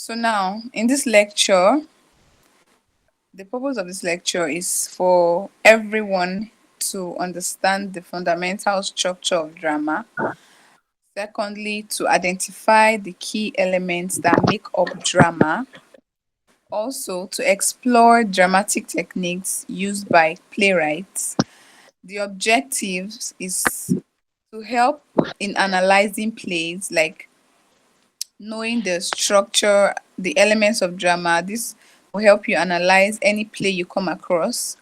So now, in this lecture, the purpose of this lecture is for everyone to understand the fundamental structure of drama. Secondly, to identify the key elements that make up drama. Also, to explore dramatic techniques used by playwrights. The objectives is to help in analyzing plays, like knowing the structure, the elements of drama. This will help you analyze any play you come across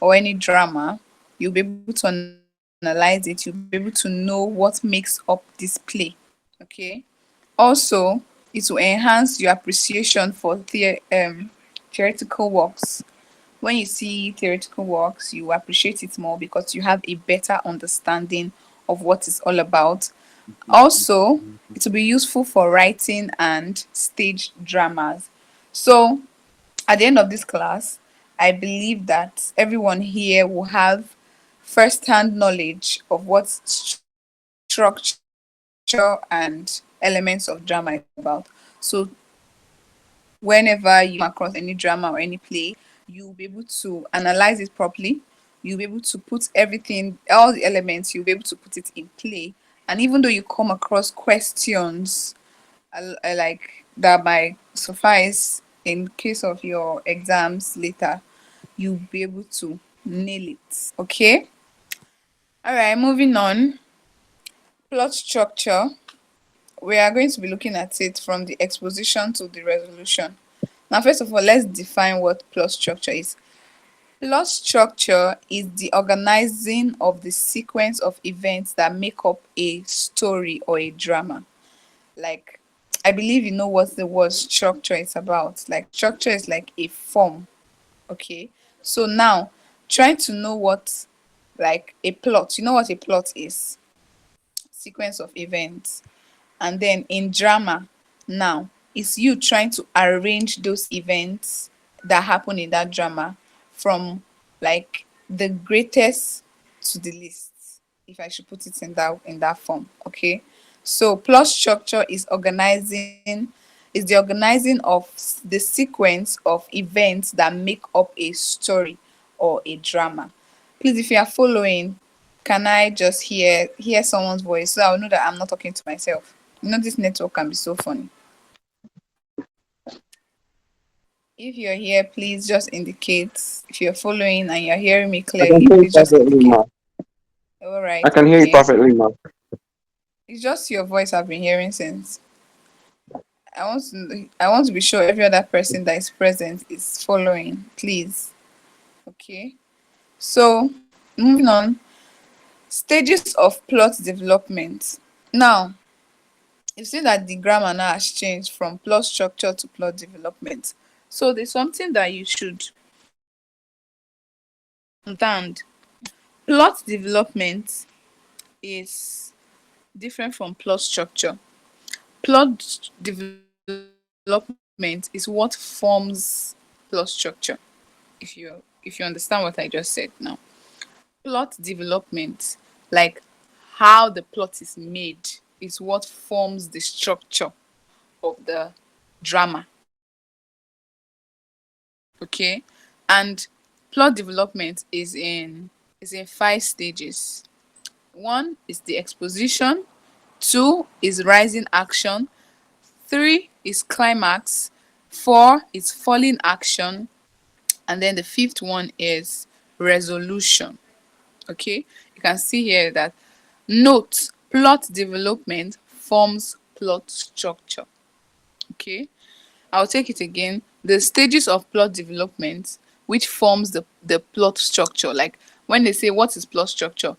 or any drama. You'll be able to analyze it. You'll be able to know what makes up this play. Okay. Also, it will enhance your appreciation for theoretical works. When you see theoretical works, you appreciate it more because you have a better understanding of what it's all about. Also, it will be useful for writing and stage dramas. So, at the end of this class, I believe that everyone here will have first-hand knowledge of what structure and elements of drama is about. So whenever you come across any drama or any play, you'll be able to analyze it properly. You'll be able to put everything, all the elements, you'll be able to put it in play. And even though you come across questions like that might suffice in case of your exams later, you'll be able to nail it. Okay? All right, moving on. Plot structure. We are going to be looking at it from the exposition to the resolution. Now, first of all, let's define what plot structure is. Plot structure is the organizing of the sequence of events that make up a story or a drama. Like, I believe you know what the word structure is about. Like, structure is like a form. Okay. So now, trying to know what, like, a plot, you know what a plot is? Sequence of events. And then in drama, now, it's you trying to arrange those events that happen in that drama from like the greatest to the least, if I should put it in that form. Okay. So plot structure is the organizing of the sequence of events that make up a story or a drama. Please, if you are following, can I just hear someone's voice so I'll know that I'm not talking to myself? You know, this network can be so funny. If you're here, please just indicate. If you're following and you're hearing me I can clearly, hear you please just perfectly, indicate. ma. All right, I can hear you okay. perfectly, ma. It's just your voice I've been hearing since. I want to be sure every other person that is present is following, please. Okay. So moving on, stages of plot development. Now, you see that the grammar now has changed from plot structure to plot development. So there's something that you should understand. Plot development is different from plot structure. Plot development is what forms plot structure. If you understand what I just said now. Plot development, like how the plot is made, is what forms the structure of the drama. Okay. And plot development is in 5 stages. One is the exposition, two is rising action, three is climax, four is falling action, and then the fifth one is resolution. Okay, you can see here that note plot development forms plot structure. Okay, I'll take it again. The stages of plot development, which forms the plot structure. Like when they say what is plot structure,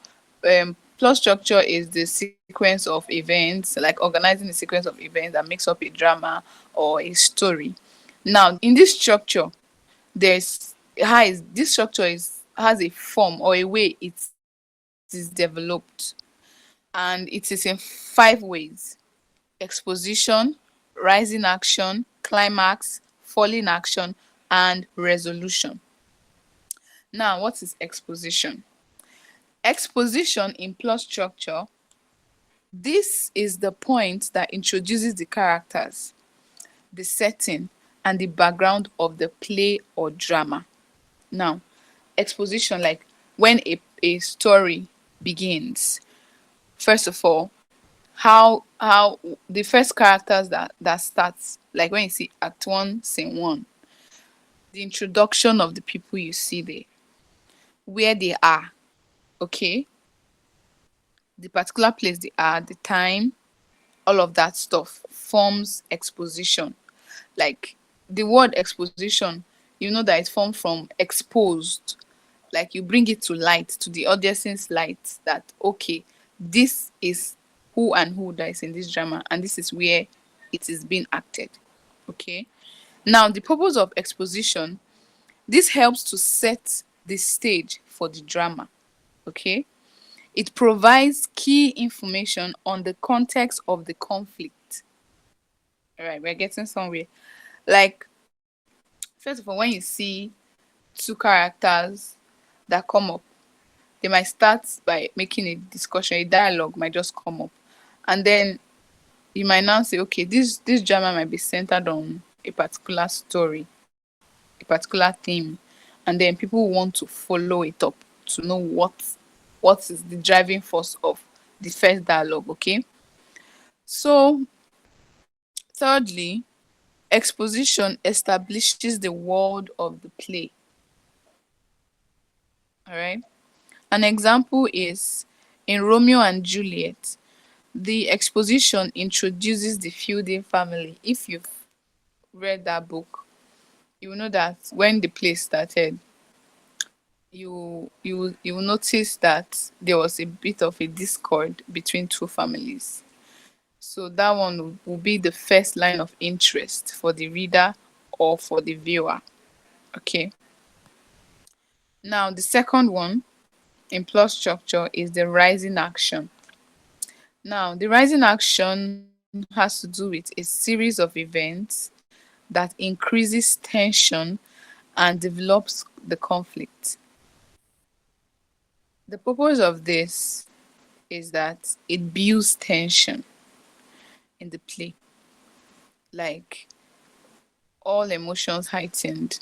plot structure is the sequence of events, like organizing the sequence of events that makes up a drama or a story. Now, in this structure, there's how is this structure is has a form or a way it is developed, and it is in 5 ways: exposition, rising action, climax, falling action, and resolution. Now, what is exposition? Exposition in plot structure, this is the point that introduces the characters. the setting, and the background of the play or drama. Now, exposition, like when a story begins, first of all, how the first characters that starts, like when you see act one, scene one, the introduction of the people you see there, where they are, okay, the particular place they are, the time, all of that stuff forms exposition. Like the word exposition, you know that it formed from exposed, like you bring it to light, to the audience's light, that okay, this is who and who that is in this drama, and this is where it is being acted. Okay, now the purpose of exposition, this helps to set the stage for the drama. Okay, it provides key information on the context of the conflict. All right, we're getting somewhere. Like, first of all, when you see two characters that come up, they might start by making a discussion, a dialogue might just come up. And then you might now say, okay, this drama might be centered on a particular story, a particular theme. And then people want to follow it up to know what is the driving force of the first dialogue, okay? So thirdly, exposition establishes the world of the play. All right. An example is in Romeo and Juliet, the exposition introduces the Fielding family. If you've read that book, you will know that when the play started, you will notice that there was a bit of a discord between two families. So that one will be the first line of interest for the reader or for the viewer. Okay. Now the second one in plot structure is the rising action. Now, the rising action has to do with a series of events that increases tension and develops the conflict. The purpose of this is that it builds tension in the play, like all emotions heightened.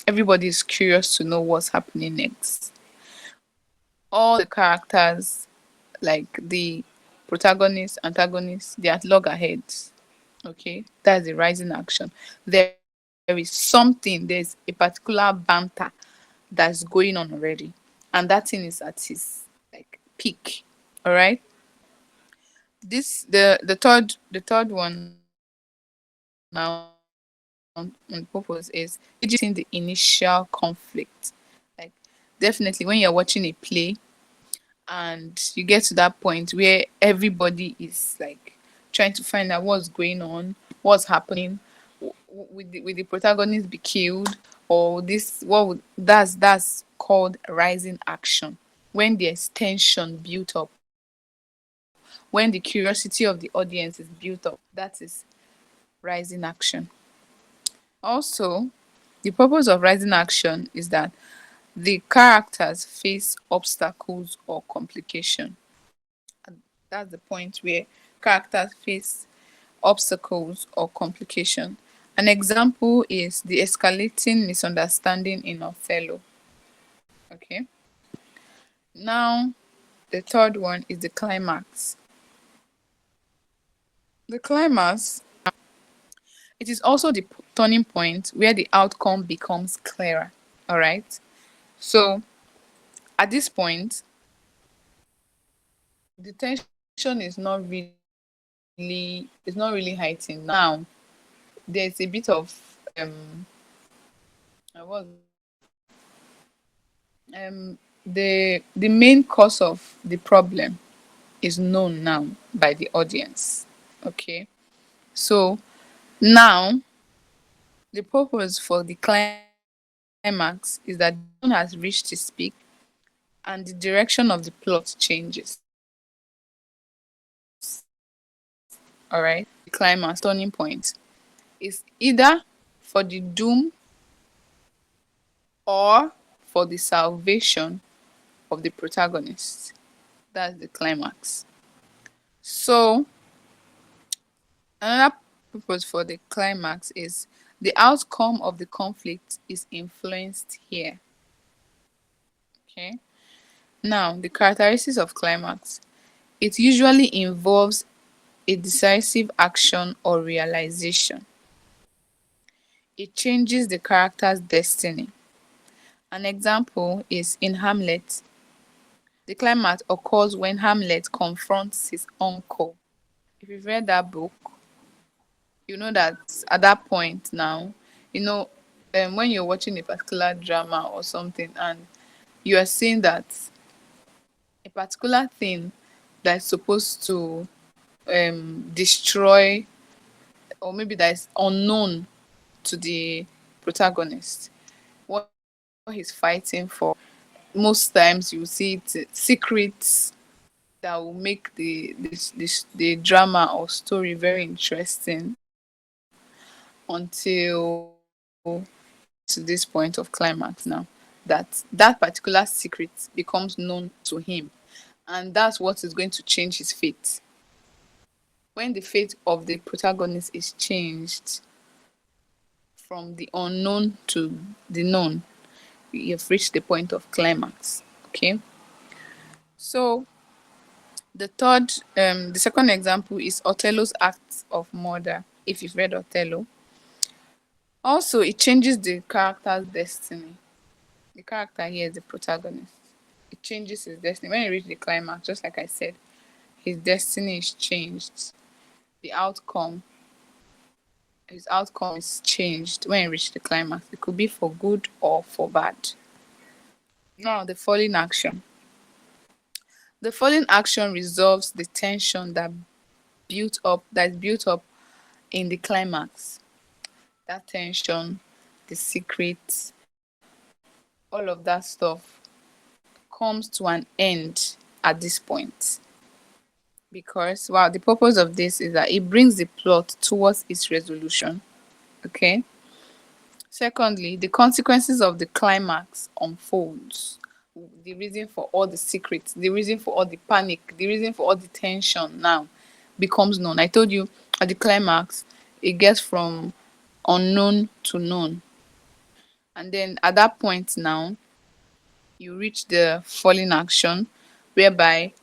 Everybody is curious to know what's happening next. All the characters, like the protagonist, antagonist, they are at loggerheads. Okay, that's the rising action. There is something, there's a particular banter that's going on already, and that thing is at its like peak. All right. This the third one now on purpose is reducing the initial conflict. Like definitely when you're watching a play and you get to that point where everybody is like trying to find out what's going on, what's happening, with the protagonist be killed, or this what would, that's called rising action. When there's tension built up, when the curiosity of the audience is built up, that is rising action. Also, the purpose of rising action is that the characters face obstacles or complication. And that's the point where characters face obstacles or complication. An example is the escalating misunderstanding in Othello. Okay. Now, the third one is the climax. The climax, it is also the turning point where the outcome becomes clearer. All right. So, at this point, the tension is not really heightened now. There's a bit of what's that? The main cause of the problem is known now by the audience. Okay. So now the purpose for the climax is that the villain has reached his peak and the direction of the plot changes. All right. The climax, turning point, is either for the doom or for the salvation of the protagonist. That's the climax. So another purpose for the climax is the outcome of the conflict is influenced here. Okay. Now, the characteristics of climax. It usually involves a decisive action or realization. It changes the character's destiny. An example is in Hamlet. The climax occurs when Hamlet confronts his uncle. If you've read that book, you know that at that point now, you know, when you're watching a particular drama or something and you are seeing that a particular thing that's supposed to destroy, or maybe that is unknown to the protagonist, what he's fighting for, most times you see it secrets that will make the drama or story very interesting until you get to this point of climax now, that that particular secret becomes known to him, and that's what is going to change his fate. When the fate of the protagonist is changed from the unknown to the known, you've reached the point of climax. Okay. So the second example is Othello's act of murder. If you've read Othello, also it changes the character's destiny. The character here is the protagonist. It changes his destiny when he reaches the climax. Just like I said, his destiny is changed. The outcome, his outcome is changed when he reaches the climax. It could be for good or for bad. Now, the falling action. The falling action resolves the tension that is built up in the climax. That tension, the secret, all of that stuff comes to an end at this point. Because wow, the purpose of this is that it brings the plot towards its resolution. Okay. Secondly, the consequences of the climax unfolds. The reason for all the secrets, the reason for all the panic, the reason for all the tension now becomes known. I told you at the climax, it gets from unknown to known. And then at that point now, you reach the falling action whereby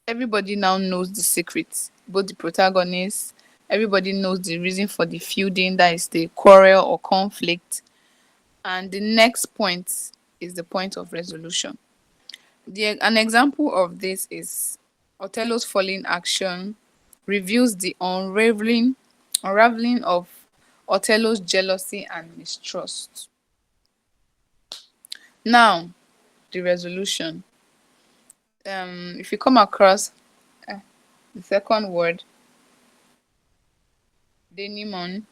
everybody now knows the secrets, both the protagonists, everybody knows the reason for the feuding, that is the quarrel or conflict. And the next point is the point of resolution. An example of this is Othello's falling action reveals the unraveling of Othello's jealousy and mistrust. Now, the resolution. If you come across uh, the second word, denouement,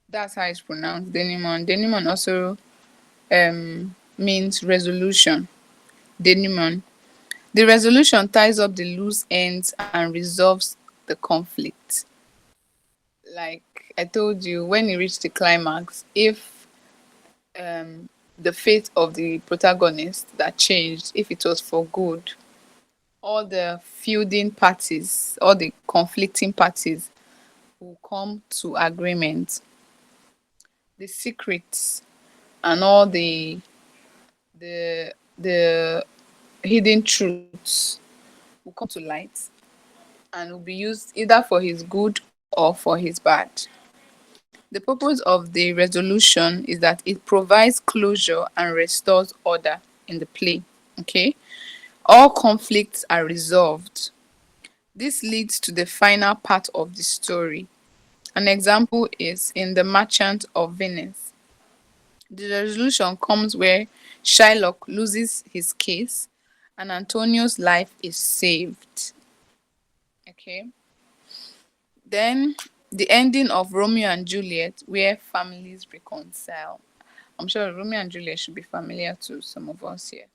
that's how it's pronounced. Denouement. Denouement also means resolution. Denouement. The resolution ties up the loose ends and resolves the conflict. Like I told you, when you reach the climax, if the fate of the protagonist that changed, if it was for good, all the feuding parties, all the conflicting parties will come to agreement. The secrets and all the hidden truths will come to light and will be used either for his good or for his bad. The purpose of the resolution is that it provides closure and restores order in the play. Okay? All conflicts are resolved. This leads to the final part of the story. An example is in The Merchant of Venice. The resolution comes where Shylock loses his case and Antonio's life is saved. Okay. Then the ending of Romeo and Juliet, where families reconcile. I'm sure Romeo and Juliet should be familiar to some of us here.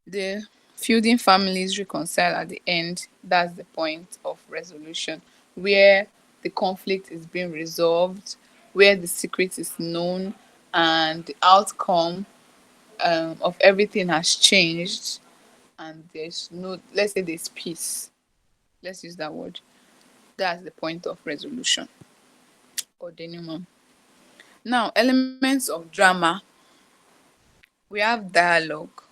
The feuding families reconcile at the end. That's the point of resolution, where the conflict is being resolved, where the secret is known, and the outcome of everything has changed, and there's no, let's say there's peace. Let's use that word. That's the point of resolution or denouement. Now, elements of drama. We have dialogue.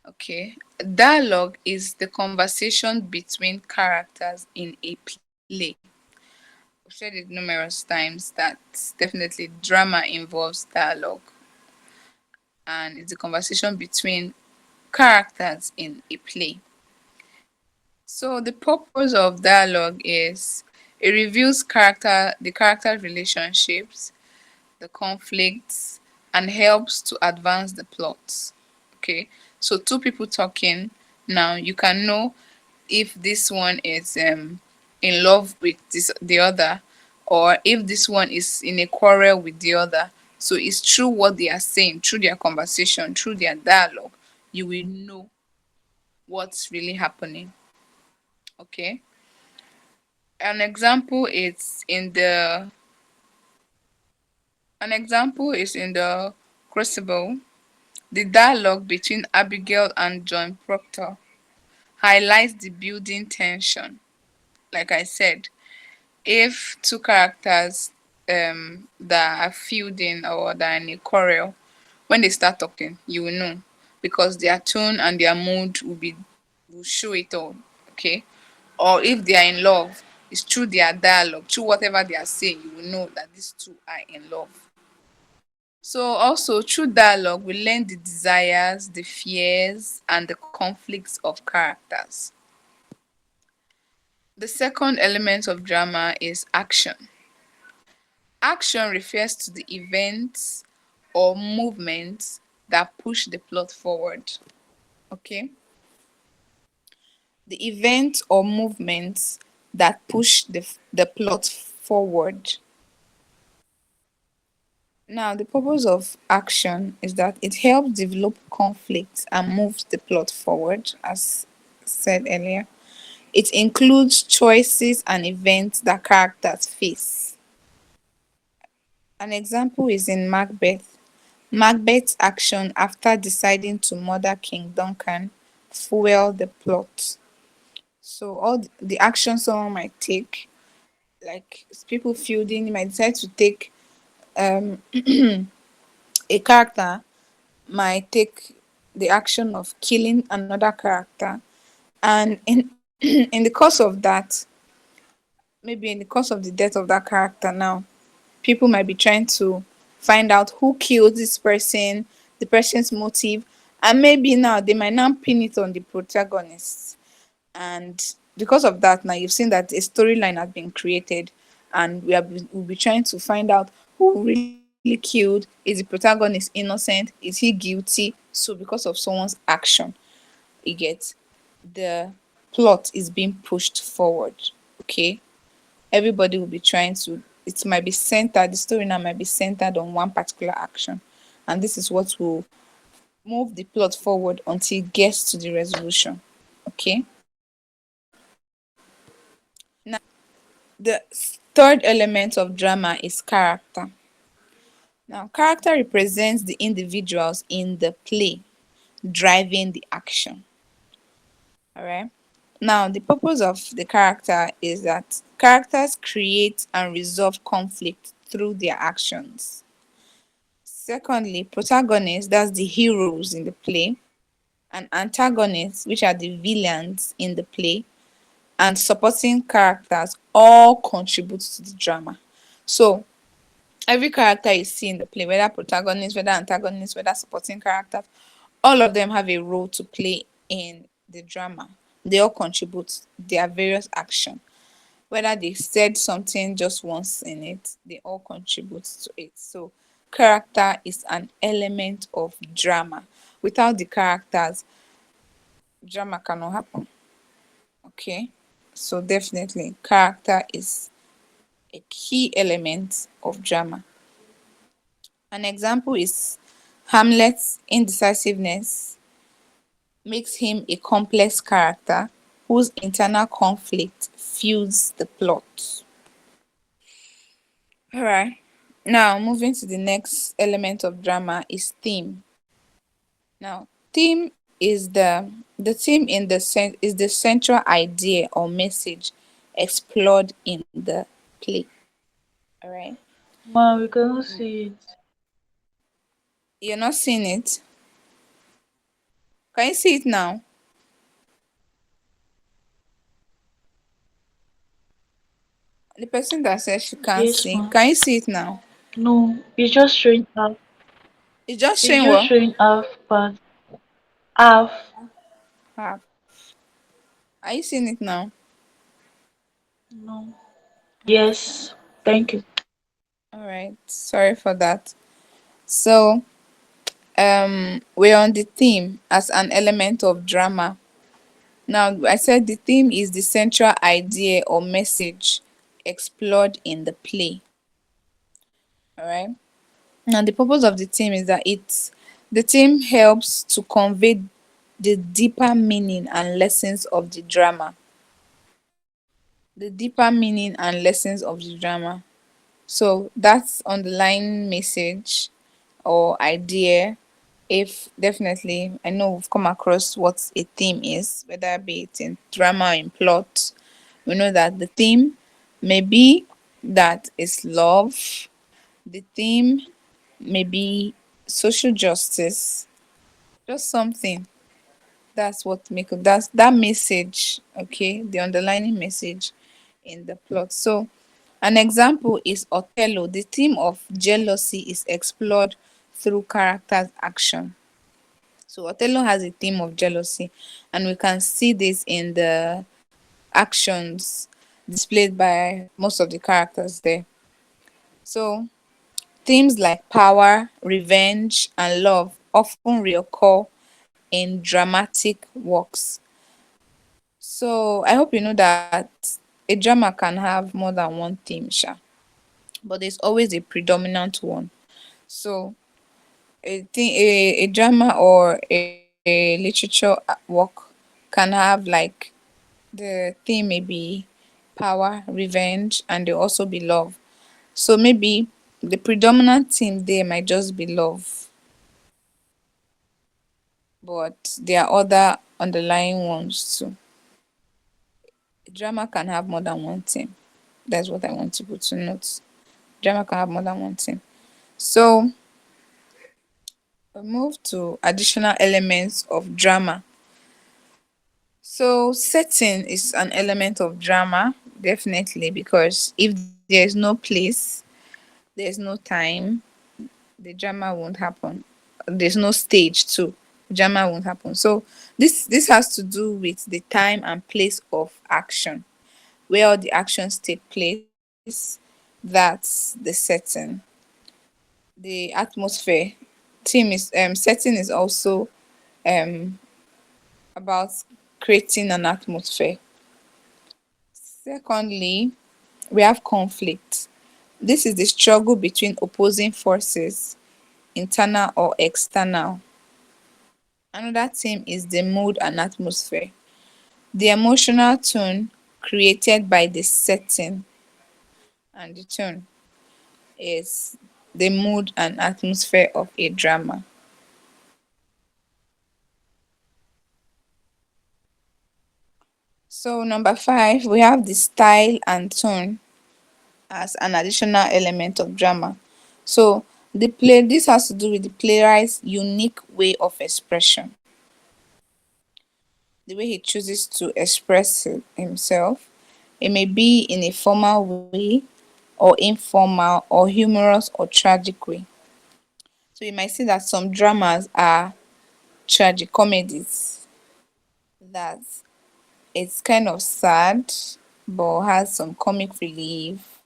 Okay. Dialogue is the conversation between characters in a play. I've said it numerous times that definitely drama involves dialogue, and it's a conversation between characters in a play. So the purpose of dialogue is it reveals the character relationships, the conflicts, and helps to advance the plot. Okay, so two people talking now, you can know if this one is in love with the other, or if this one is in a quarrel with the other. So it's through what they are saying, through their conversation, through their dialogue, you will know what's really happening. Okay, an example is in the Crucible. The dialogue between Abigail and John Proctor highlights the building tension. Like I said, if two characters that are feuding or that are in a quarrel, when they start talking, you will know because their tone and their mood will show it all. Okay, or if they are in love, it's through their dialogue, through whatever they are saying, you will know that these two are in love. So also through dialogue, we learn the desires, the fears, and the conflicts of characters. The second element of drama is action. Action refers to the events or movements that push the plot forward. Okay? The events or movements that push the plot forward. Now, the purpose of action is that it helps develop conflict and moves the plot forward, as said earlier. It includes choices and events that characters face. An example is in Macbeth. Macbeth's action after deciding to murder King Duncan fuel the plot. So all the action someone might take, like people feuding, you might decide to take a character might take the action of killing another character, and in in the course of that, maybe in the course of the death of that character now, people might be trying to find out who killed this person, the person's motive, and maybe now they might now pin it on the protagonist. And because of that, now you've seen that a storyline has been created, and we'll be trying to find out who really killed. Is the protagonist innocent? Is he guilty? So because of someone's action, you get the plot is being pushed forward. Okay, everybody will be trying to, it might be centered, the story now might be centered on one particular action, and this is what will move the plot forward until it gets to the resolution. Okay, now the third element of drama is character. Now character represents the individuals in the play driving the action. All right, now the purpose of the character is that characters create and resolve conflict through their actions. Secondly, protagonists, that's the heroes in the play, and antagonists, which are the villains in the play, and supporting characters all contribute to the drama. So every character you see in the play, whether protagonists, whether antagonists, whether supporting characters, all of them have a role to play in the drama. They all contribute their various actions. Whether they said something just once in it, they all contribute to it. So character is an element of drama. Without the characters, drama cannot happen. Okay, so definitely character is a key element of drama. An example is Hamlet's indecisiveness makes him a complex character whose internal conflict fuels the plot. All right. Now, moving to the next element of drama is theme. Now, theme is the theme in the is the central idea or message explored in the play. All right. Ma, we cannot see it. You're not seeing it. Can you see it now? The person that says she can't Yes, see, ma. can you see it now? No, it's just showing half. It's just It's showing just what? showing half part. Half. Half. Are you seeing it now? No. Okay. Yes. Thank you. All right. Sorry for that. So, we're on the theme as an element of drama. Now, I said the theme is the central idea or message explored in the play. All right. And the purpose of the theme is that the theme helps to convey the deeper meaning and lessons of the drama. The deeper meaning and lessons of the drama. So that's underlying message or idea. If definitely, I know we've come across what a theme is, whether be it in drama or in plot. We know that the theme may be that it's love, the theme may be social justice, just something. That's what make up that's that message, okay, the underlying message in the plot. So an example is Othello. The theme of jealousy is explored through characters' action. So Othello has a theme of jealousy, and we can see this in the actions displayed by most of the characters there. So themes like power, revenge, and love often reoccur in dramatic works. So I hope you know that a drama can have more than one theme, sha, but there's always a predominant one. So a drama or a literature work can have like the theme may be power, revenge, and there also be love. So maybe the predominant theme there might just be love, but there are other underlying ones too. A drama can have more than one theme. That's what I want people to note. Drama can have more than one theme. So we move to additional elements of drama. So setting is an element of drama, definitely, because if there's no place, there's no time, the drama won't happen. There's no stage too. Drama won't happen. So this has to do with the time and place of action, where all the actions take place. That's the setting. The atmosphere. Theme is setting is also um about creating an atmosphere. Secondly, we have conflict. This is the struggle between opposing forces, internal or external. Another theme is the mood and atmosphere. The emotional tone created by the setting, and the tone is the mood and atmosphere of a drama. So number five, we have the style and tone as an additional element of drama. So this has to do with the playwright's unique way of expression, the way he chooses to express himself. It may be in a formal way, or informal, or humorous, or tragic way. So you might see that some dramas are tragic comedies, that it's kind of sad but has some comic relief.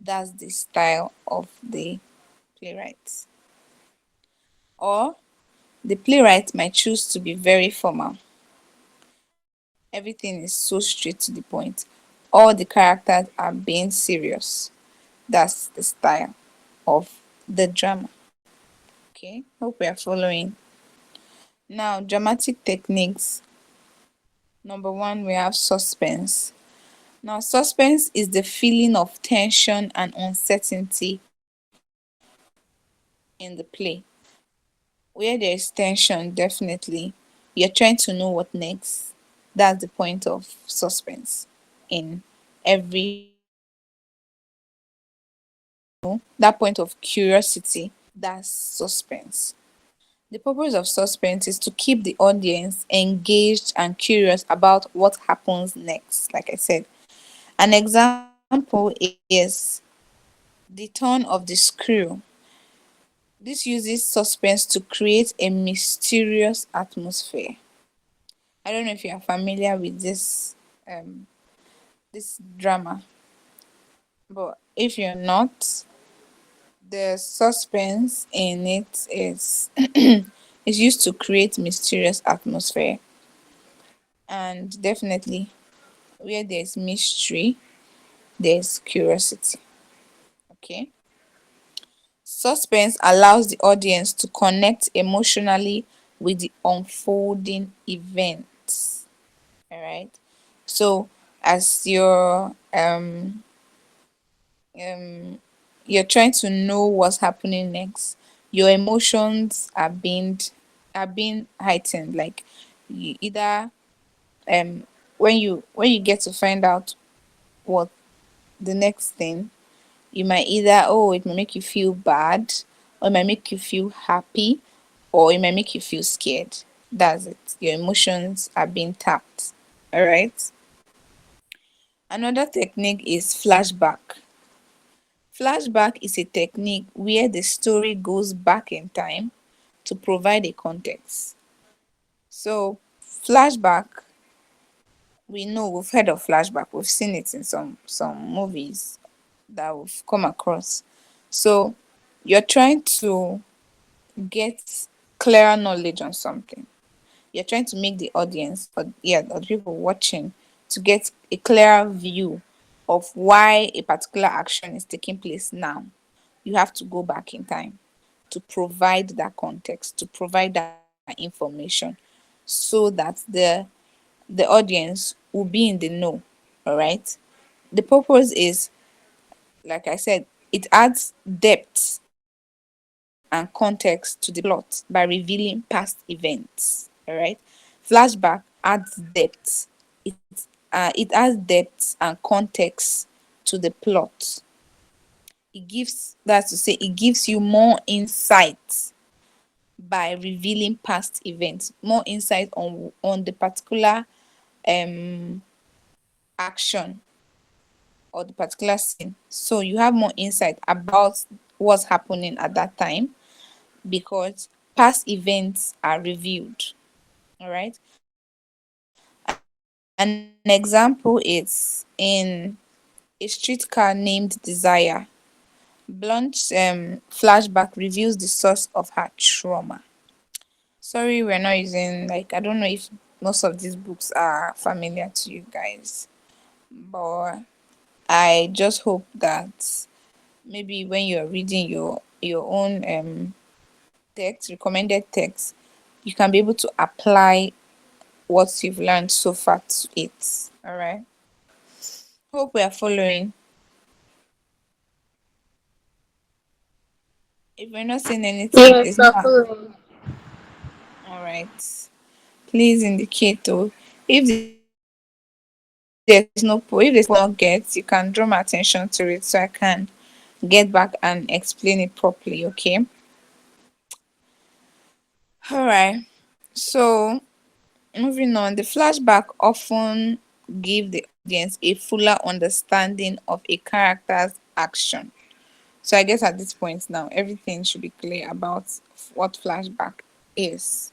That's the style of the playwright. Or the playwright might choose to be very formal. Everything is so straight to the point. All the characters are being serious. That's the style of the drama. Okay, hope we are following. Now, dramatic techniques. Number one, we have suspense. Now, suspense is the feeling of tension and uncertainty in the play. Where there is tension, definitely, you're trying to know what next. That's the point of suspense in every that point of curiosity, that's suspense. The purpose of suspense is to keep the audience engaged and curious about what happens next. Like I said, an example is the turn of the screw. This uses suspense to create a mysterious atmosphere. I don't know if you are familiar with this drama, but if you're not, the suspense in it is is used to create mysterious atmosphere, and definitely where there's mystery, there's curiosity. Okay. Suspense allows the audience to connect emotionally with the unfolding events. All right. So as um you're trying to know what's happening next, your emotions are being heightened. Like you either when you get to find out what the next thing, you might either, oh, it might make you feel bad, or it might make you feel happy, or it might make you feel scared. That's it. Your emotions are being tapped. All right. Another technique is flashback. Flashback is a technique where the story goes back in time to provide a context. So, flashback, we know, we've heard of flashback, we've seen it in some movies that we've come across. So, you're trying to get clearer knowledge on something. You're trying to make the audience, or yeah, or the people watching, to get a clearer view of why a particular action is taking place now. You have to go back in time to provide that context, to provide that information, so that the audience will be in the know. All right. The purpose is, like I said, it adds depth and context to the plot by revealing past events. All right. Flashback adds depth. It adds depth and context to the plot. It gives, that's to say, it gives you more insight by revealing past events, more insight on the particular um action or the particular scene. So you have more insight about what's happening at that time because past events are revealed. All right. An example is in A Streetcar Named Desire. Blunt's flashback reveals the source of her trauma. Sorry, we're not using, like, I don't know if most of these books are familiar to you guys, but I just hope that maybe when you're reading your own text, recommended text, you can be able to apply what you've learned so far to it. All right. Hope we are following. If we're not saying anything, Yes, it's we're not following. all right. Please indicate though. If there's no if there's no point not get, you can draw my attention to it so I can get back and explain it properly. Okay. All right. So moving on, the flashback often give the audience a fuller understanding of a character's action. So I guess at this point now, everything should be clear about what flashback is.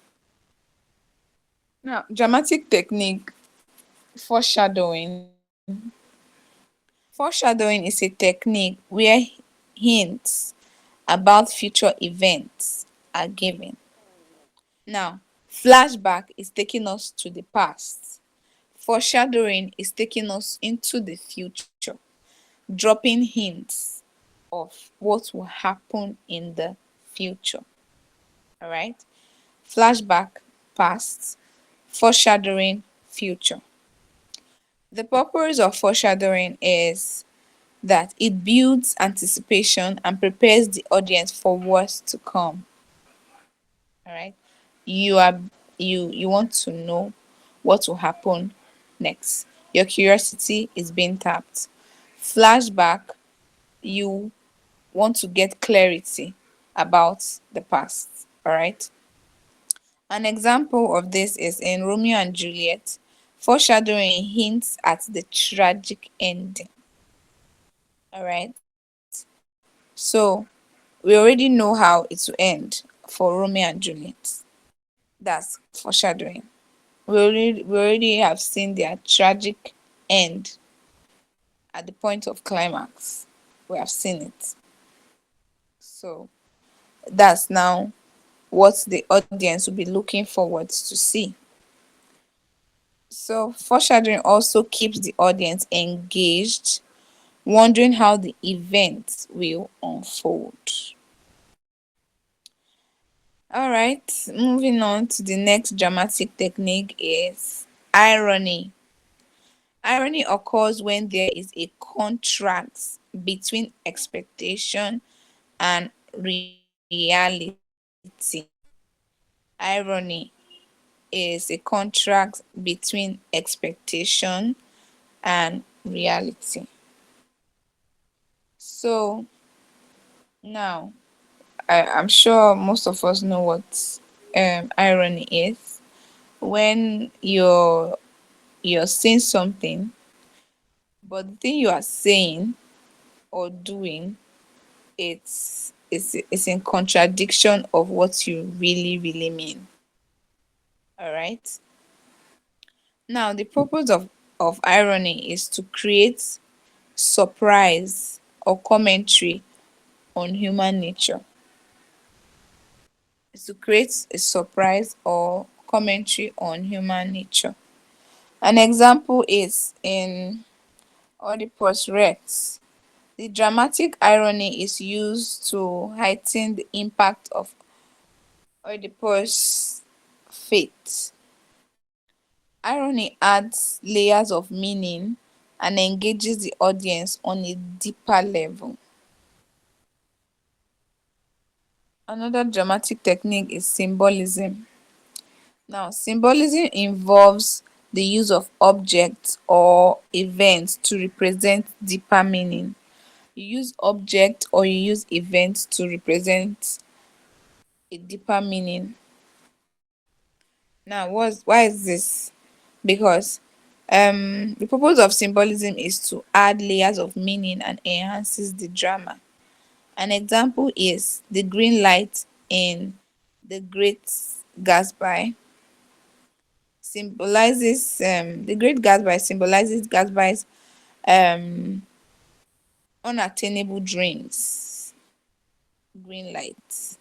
Now, dramatic technique, foreshadowing. Foreshadowing is a technique where hints about future events are given. Now, flashback is taking us to the past. Foreshadowing is taking us into the future, dropping hints of what will happen in the future. All right. Flashback, past, foreshadowing, future. The purpose of foreshadowing is that it builds anticipation and prepares the audience for what's to come. All right. You are you want to know what will happen next. your curiosity is being tapped. Flashback, you want to get clarity about the past. All right. An example of this is in Romeo and Juliet. Foreshadowing hints at the tragic ending. All right. So we already know how it will end for Romeo and Juliet. That's foreshadowing. We already have seen their tragic end at the point of climax. We have seen it. So that's now what the audience will be looking forward to see. So foreshadowing also keeps the audience engaged, wondering how the event will unfold. All right, moving on to the next dramatic technique is irony. Irony occurs when there is a contrast between expectation and reality. Irony is a contrast between expectation and reality. So now I'm sure most of us know what irony is. When you're saying something, but the thing you are saying or doing, it's in contradiction of what you really mean. All right. Now the purpose of irony is to create surprise or commentary on human nature. Is to create a surprise or commentary on human nature. An example is in Oedipus Rex. The dramatic irony is used to heighten the impact of Oedipus' fate. Irony adds layers of meaning and engages the audience on a deeper level. Another dramatic technique is symbolism. Now, symbolism involves the use of objects or events to represent deeper meaning. You use object or you use events to represent a deeper meaning. Now, why is this? Because the purpose of symbolism is to add layers of meaning and enhances the drama. An example is the green light in The Great Gatsby symbolizes the Great Gatsby symbolizes Gatsby's um unattainable dreams. Green light.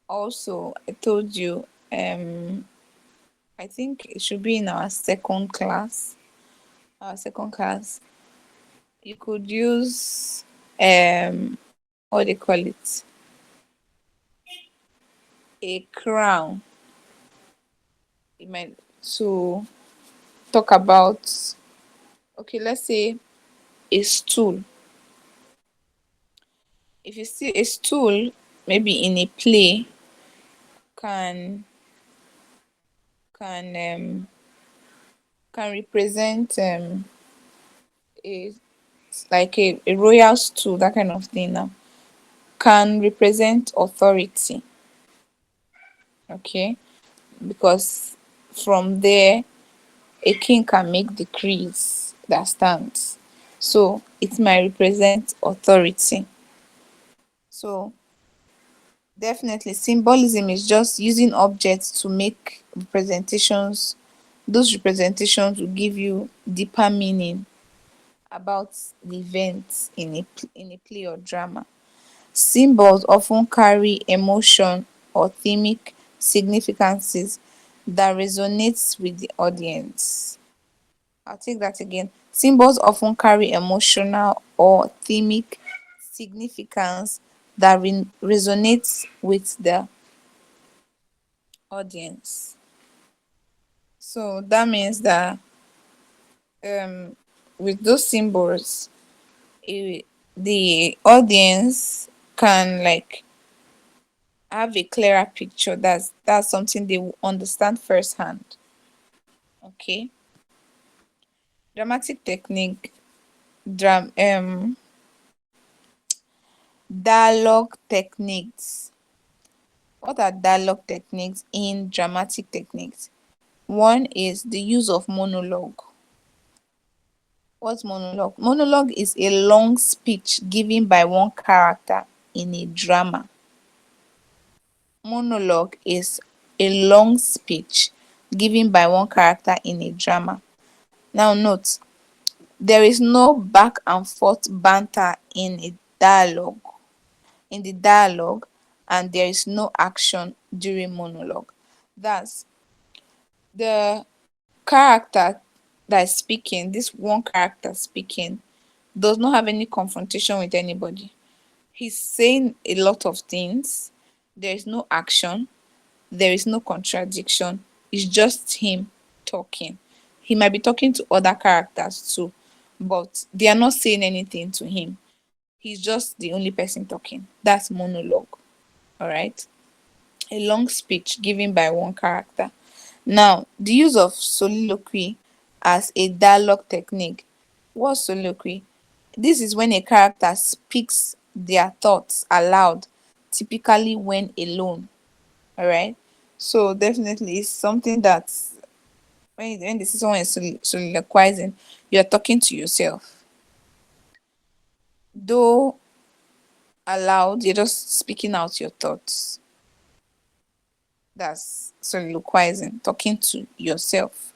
Also, I told you I think it should be in our second class. Our second class. You could use what do you call it? A crown. You might to talk about, okay, let's say a stool. If you see a stool, maybe in a play, can can um can represent a like a royal stool, that kind of thing now, can represent authority. Okay, because from there a king can make decrees that stands. So it might represent authority. So definitely symbolism is just using objects to make representations. Those representations will give you deeper meaning about the events in a play or drama. Symbols often carry emotion or themic significances that resonates with the audience. I'll take that again. Symbols often carry emotional or themic significance that resonates with the audience. So that means that um, with those symbols, the audience can like have a clearer picture. That's something they will understand firsthand. Okay. Dramatic technique, dialogue techniques. What are dialogue techniques in dramatic techniques? One is the use of monologue. What's monologue? Monologue is a long speech given by one character in a drama. Monologue is a long speech given by one character in a drama. Now note, there is no back and forth banter in the dialogue, and there is no action during monologue. That's the character that is speaking, this one character speaking, does not have any confrontation with anybody. He's saying a lot of things. There is no action, there is no contradiction. It's just him talking. He might be talking to other characters too, but they are not saying anything to him. He's just the only person talking. That's monologue. All right. A long speech given by one character. Now, the use of soliloquy as a dialogue technique. What's soliloquy? This is when a character speaks their thoughts aloud, typically when alone. All right. So definitely it's something that when this is someone is soliloquizing, you're talking to yourself. Though aloud, you're just speaking out your thoughts. That's soliloquizing, talking to yourself,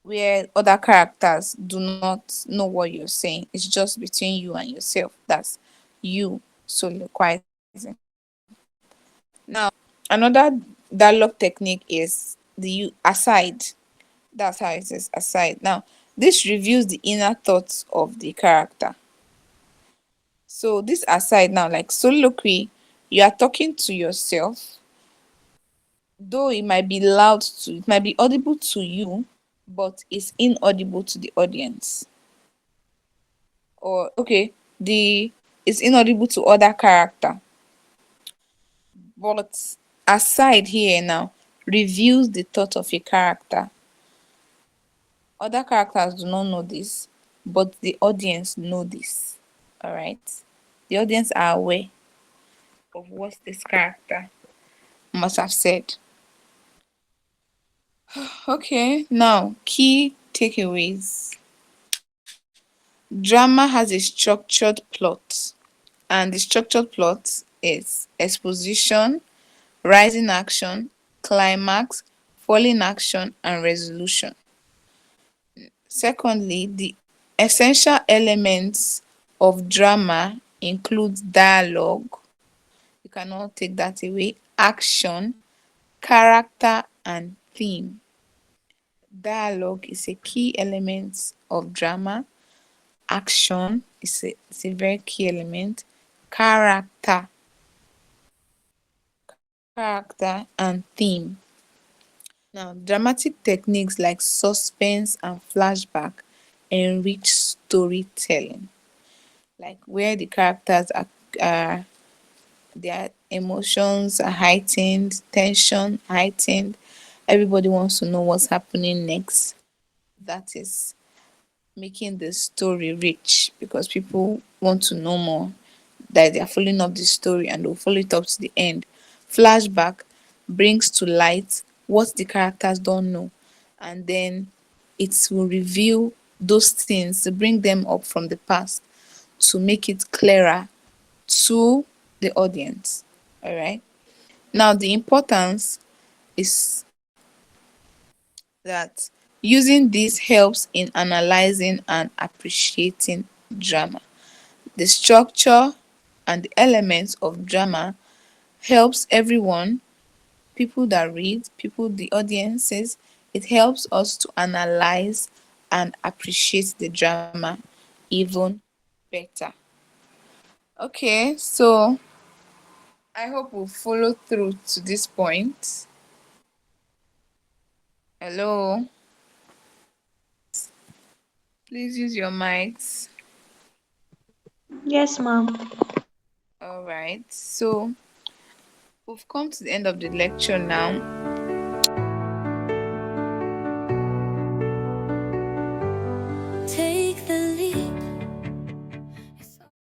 where other characters do not know what you're saying. It's just between you and yourself. That's you soliloquizing. Now, another dialogue technique is the aside. That's how it is, aside. Now, this reveals the inner thoughts of the character. So this aside now, like soliloquy, you are talking to yourself, though it might be audible to you, but it's inaudible to the audience. Or okay, the it's inaudible to other character. But aside here now reveals the thought of a character. Other characters do not know this, but the audience know this. All right. The audience are aware of what this character must have said. Okay, now key takeaways. Drama has a structured plot, and the structured plot is exposition, rising action, climax, falling action, and resolution. Secondly, the essential elements of drama include dialogue, you cannot take that away, action, character, and theme. Dialogue is a key element of drama. Action is a very key element. Character and theme. Now, dramatic techniques like suspense and flashback enrich storytelling, like where the characters are their emotions are heightened, tension heightened. Everybody wants to know what's happening next. That is making the story rich because people want to know more, that they are following up the story and they'll follow it up to the end. Flashback brings to light what the characters don't know, and then it will reveal those things to bring them up from the past to make it clearer to the audience. All right. Now, the importance is that using this helps in analyzing and appreciating drama. The structure and the elements of drama helps everyone, people that read, people, the audiences, it helps us to analyze and appreciate the drama even better. Okay, so I hope we'll follow through to this point. Hello, please use your mics. Yes, ma'am. All right, so we've come to the end of the lecture now.